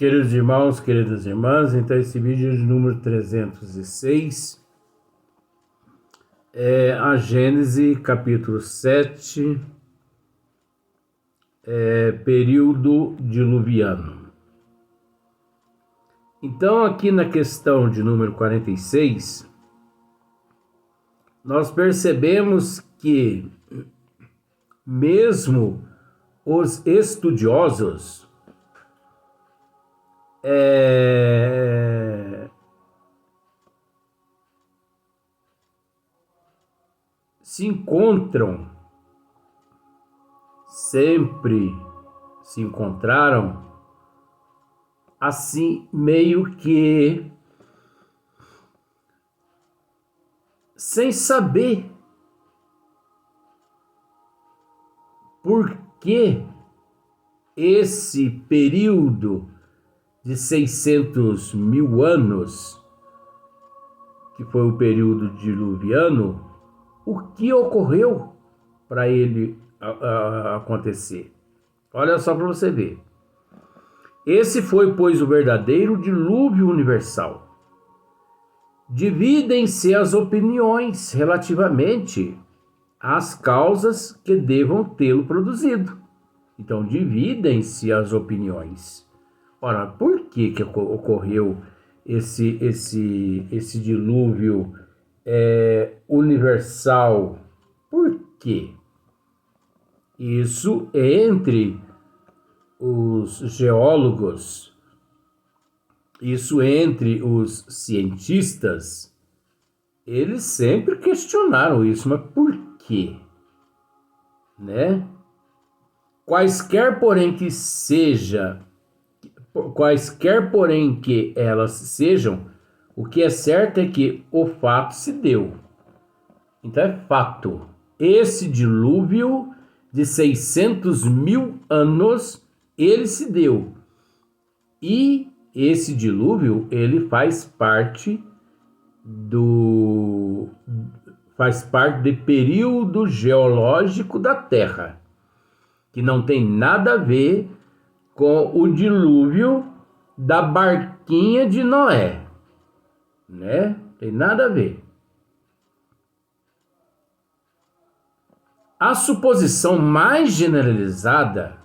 Queridos irmãos, queridas irmãs, então esse vídeo é de número 306, a Gênese capítulo 7, período diluviano. Então aqui na questão de número 46, nós percebemos que mesmo os estudiosos sempre se encontraram assim, meio que sem saber por que esse período de 600 mil anos, que foi o período diluviano, o que ocorreu para ele acontecer. Olha só para você ver. Esse foi, pois, o verdadeiro dilúvio universal. Dividem-se as opiniões relativamente às causas que devam tê-lo produzido. Então, dividem-se as opiniões. Ora, por que ocorreu esse dilúvio universal? Por quê? Isso entre os geólogos, isso entre os cientistas, eles sempre questionaram isso, mas por quê? Né? Quaisquer, porém, que elas sejam, o que é certo é que o fato se deu. Então é fato. Esse dilúvio de 600 mil anos, ele se deu. E esse dilúvio, ele faz parte do período geológico da Terra, que não tem nada a ver com o dilúvio da barquinha de Noé, né? Tem nada a ver. A suposição mais generalizada,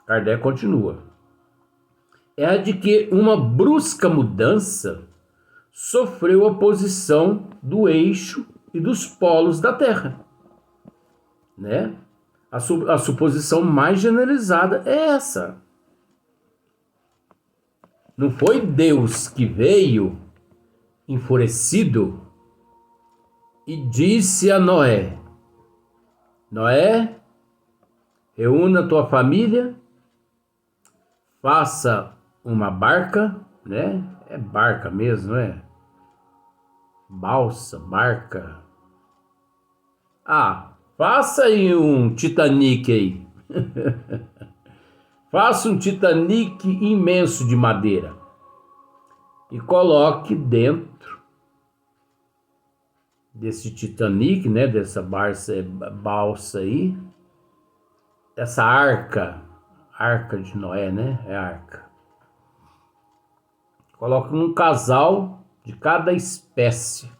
Kardec continua, é a de que uma brusca mudança sofreu a posição do eixo e dos polos da Terra, né? A suposição mais generalizada é essa. Não foi Deus que veio enfurecido e disse a Noé: Noé, reúna tua família, faça uma barca, né? É barca mesmo, não é? Balsa, barca. Faça aí um Titanic aí. Faça um Titanic imenso de madeira e coloque dentro desse Titanic, né? Dessa balsa aí, essa arca de Noé, né? É arca. Coloque um casal de cada espécie.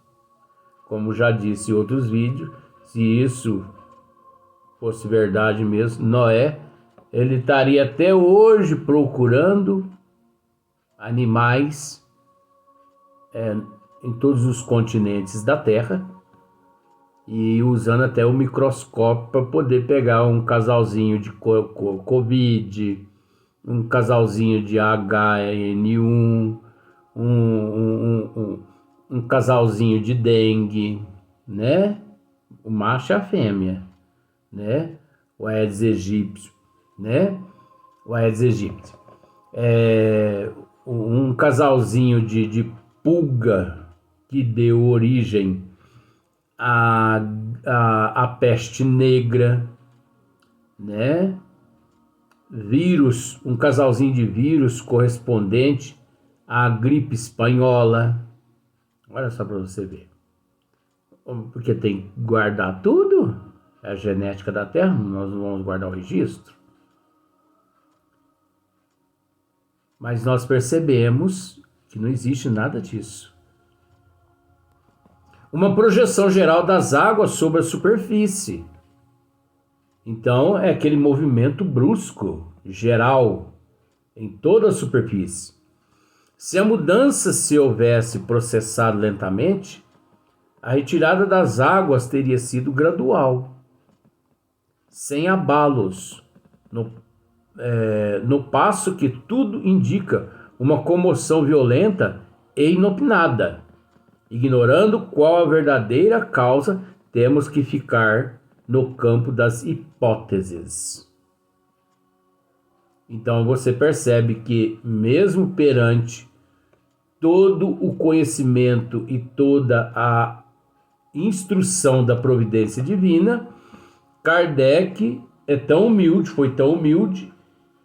Como já disse em outros vídeos, se isso fosse verdade mesmo, Noé, ele estaria até hoje procurando animais em todos os continentes da Terra e usando até o microscópio para poder pegar um casalzinho de Covid, um casalzinho de HN1, um casalzinho de dengue, né? O macho e a fêmea, né? O Aedes aegypti, né? O Aedes aegypti. Um casalzinho de pulga que deu origem à peste negra, né? Vírus, um casalzinho de vírus correspondente à gripe espanhola. Olha só para você ver. Porque tem que guardar tudo. É a genética da Terra, nós não vamos guardar o registro. Mas nós percebemos que não existe nada disso. Uma projeção geral das águas sobre a superfície. Então, é aquele movimento brusco, geral, em toda a superfície. Se a mudança se houvesse processado lentamente, a retirada das águas teria sido gradual, sem abalos, no passo que tudo indica uma comoção violenta e inopinada. Ignorando qual a verdadeira causa, temos que ficar no campo das hipóteses. Então você percebe que, mesmo perante todo o conhecimento e toda a instrução da providência divina, Kardec foi tão humilde,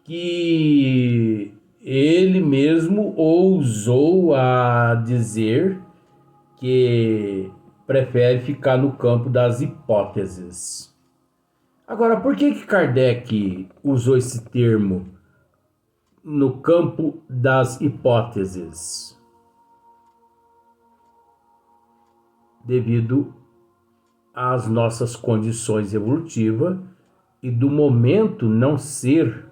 que ele mesmo ousou a dizer que prefere ficar no campo das hipóteses. Agora, por que Kardec usou esse termo no campo das hipóteses? Devido às nossas condições evolutivas e do momento não ser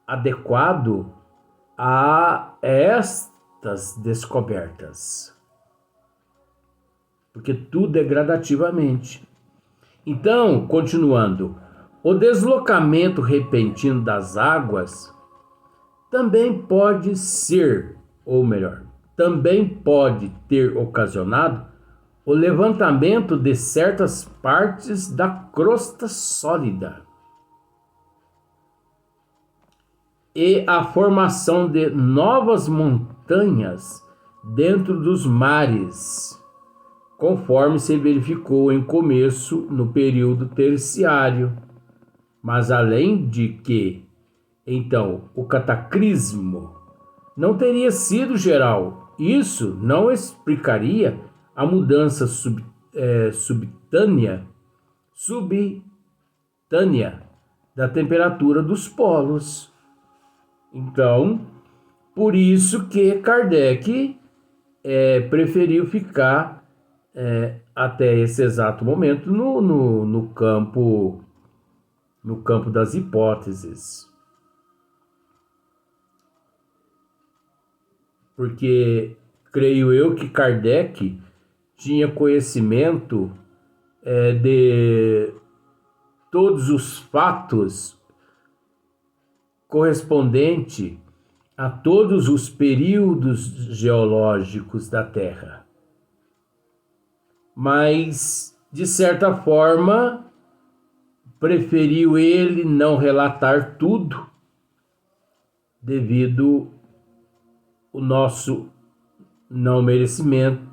adequado a estas descobertas. Porque tudo é gradativamente. Então, continuando, o deslocamento repentino das águas também pode ser, ou melhor, também pode ter ocasionado o levantamento de certas partes da crosta sólida e a formação de novas montanhas dentro dos mares, conforme se verificou em começo no período terciário. Mas além de que, então, o cataclismo não teria sido geral, isso não explicaria a mudança subitânea da temperatura dos polos. Então, por isso que Kardec preferiu ficar até esse exato momento no campo das hipóteses. Porque creio eu que Kardec tinha conhecimento de todos os fatos correspondente a todos os períodos geológicos da Terra. Mas, de certa forma, preferiu ele não relatar tudo devido ao nosso não merecimento,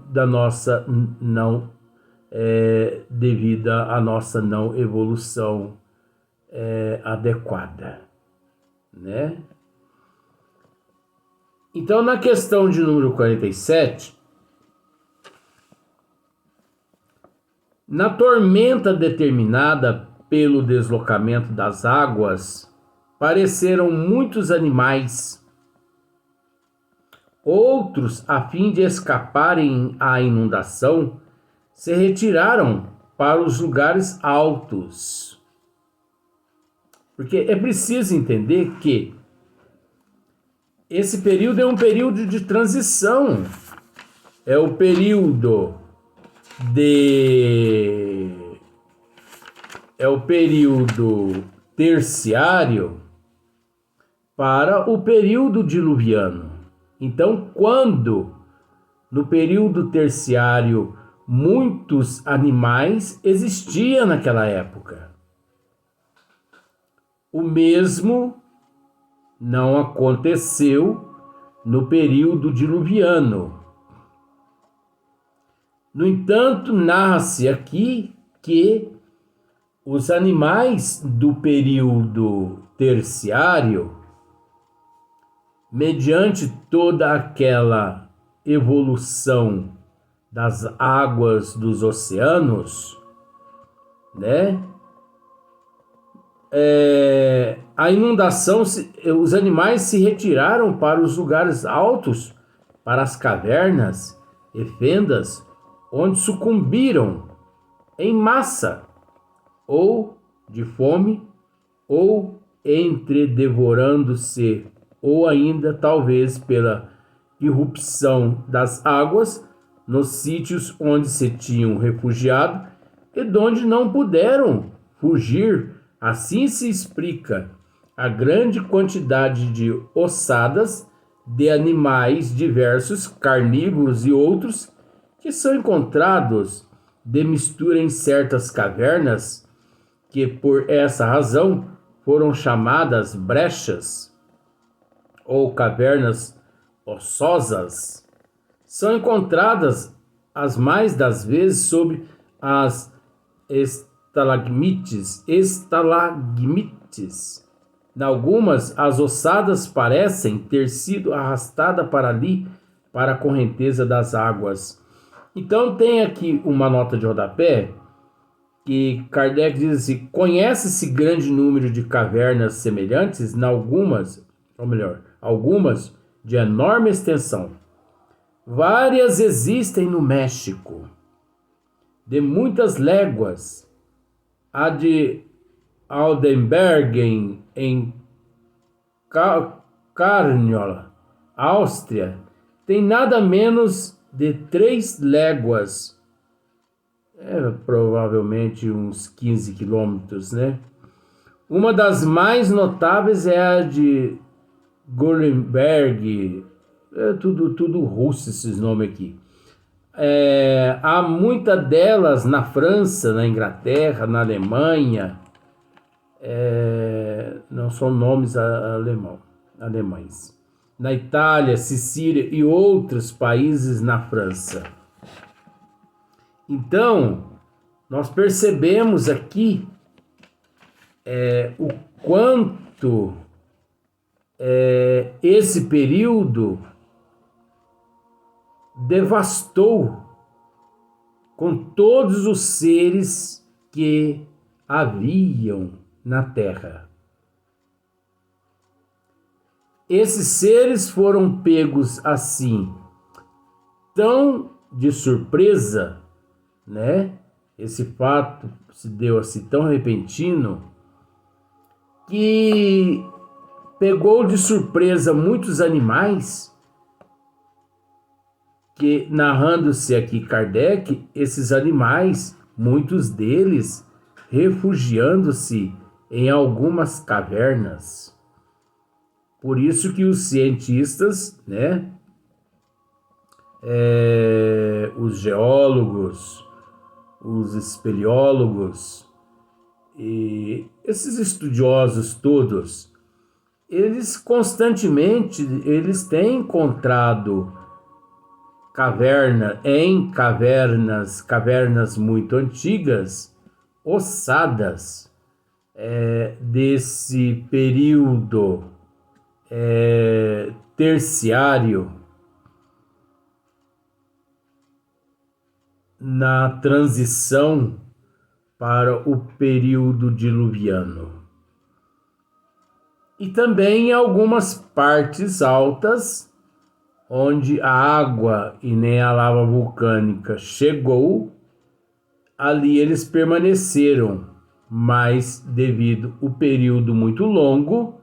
devido à nossa não evolução adequada, né? Então, na questão de número 47, na tormenta determinada pelo deslocamento das águas, pareceram muitos animais. Outros, a fim de escaparem à inundação, se retiraram para os lugares altos. Porque é preciso entender que esse período é um período de transição. É o período terciário para o período diluviano. Então, quando no período terciário muitos animais existiam naquela época, o mesmo não aconteceu no período diluviano. No entanto, narra-se aqui que os animais do período terciário, mediante toda aquela evolução das águas dos oceanos, né, a inundação, os animais se retiraram para os lugares altos, para as cavernas e fendas, onde sucumbiram em massa, ou de fome, ou entre devorando-se, ou ainda talvez pela irrupção das águas nos sítios onde se tinham refugiado e de onde não puderam fugir. Assim se explica a grande quantidade de ossadas de animais diversos, carnívoros e outros, que são encontrados de mistura em certas cavernas, que por essa razão foram chamadas brechas ou cavernas ossosas. São encontradas as mais das vezes sob as estalagmites. Em algumas, as ossadas parecem ter sido arrastadas para ali, para a correnteza das águas. Então tem aqui uma nota de rodapé que Kardec diz assim: conhece-se grande número de cavernas semelhantes, algumas de enorme extensão. Várias existem no México, de muitas léguas. A de Aldenbergen, em Carniola, Áustria, tem nada menos de 3 léguas, provavelmente uns 15 quilômetros, né? Uma das mais notáveis é a de Gorenberg, tudo russo esses nomes aqui. Há muitas delas na França, na Inglaterra, na Alemanha. Não são nomes alemães. Na Itália, Sicília e outros países na França. Então, nós percebemos aqui o quanto esse período devastou com todos os seres que haviam na Terra. Esses seres foram pegos assim, tão de surpresa, né? Esse fato se deu assim tão repentino que pegou de surpresa muitos animais, que, narrando-se aqui Kardec, esses animais, muitos deles refugiando-se em algumas cavernas. Por isso que os cientistas, né, os geólogos, os espeleólogos e esses estudiosos todos, eles constantemente têm encontrado cavernas muito antigas, ossadas desse período terciário, na transição para o período diluviano. E também em algumas partes altas, onde a água e nem a lava vulcânica chegou, ali eles permaneceram, mas devido ao período muito longo,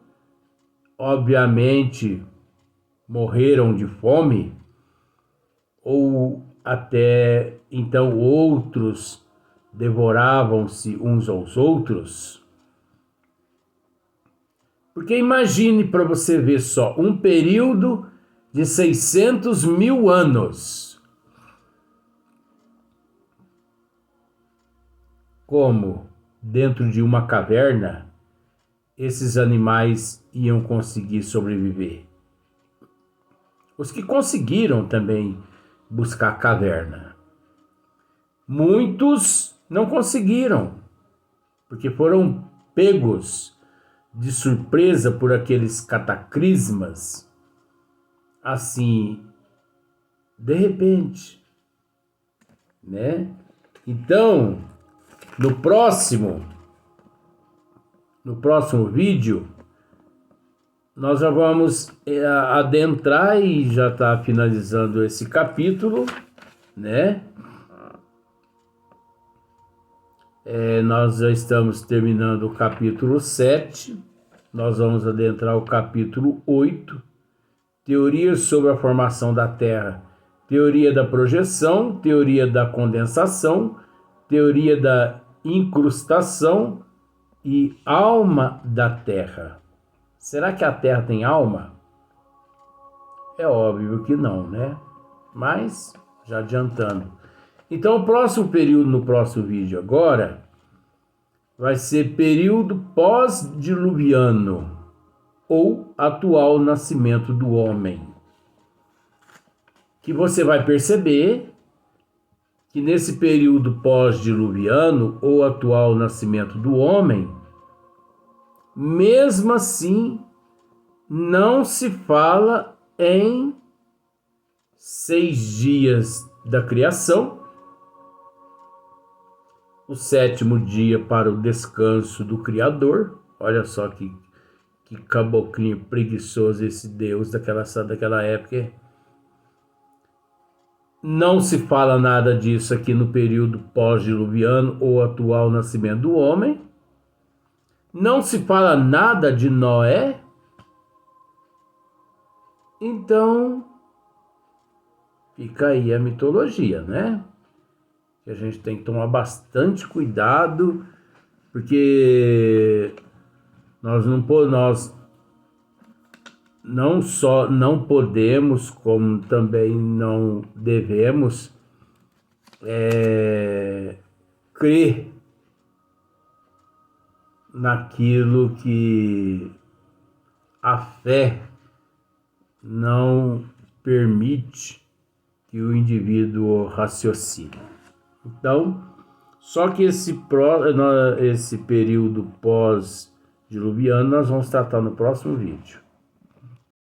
obviamente morreram de fome, ou até então outros devoravam-se uns aos outros. Porque imagine para você ver só, um período de 600 mil anos. Como dentro de uma caverna esses animais iam conseguir sobreviver? Os que conseguiram também buscar caverna. Muitos não conseguiram, porque foram pegos de surpresa por aqueles cataclismas, assim, de repente, né? Então, no próximo no próximo vídeo, nós já vamos adentrar e já está finalizando esse capítulo, né? Nós já estamos terminando o capítulo 7, nós vamos adentrar o capítulo 8, teorias sobre a formação da Terra, teoria da projeção, teoria da condensação, teoria da incrustação e alma da Terra. Será que a Terra tem alma? É óbvio que não, né? Mas, já adiantando. Então, o próximo período, no próximo vídeo agora, vai ser período pós-diluviano, ou atual nascimento do homem. Que você vai perceber que nesse período pós-diluviano, ou atual nascimento do homem, mesmo assim, não se fala em 6 dias da criação, o 7º dia para o descanso do Criador. Olha só que caboclinho preguiçoso esse Deus daquela época. Não se fala nada disso aqui no período pós-diluviano ou atual nascimento do homem. Não se fala nada de Noé. Então, fica aí a mitologia, né? Que a gente tem que tomar bastante cuidado, porque nós não só não podemos, como também não devemos crer naquilo que a fé não permite que o indivíduo raciocine. Então, só que esse período pós-diluviano nós vamos tratar no próximo vídeo.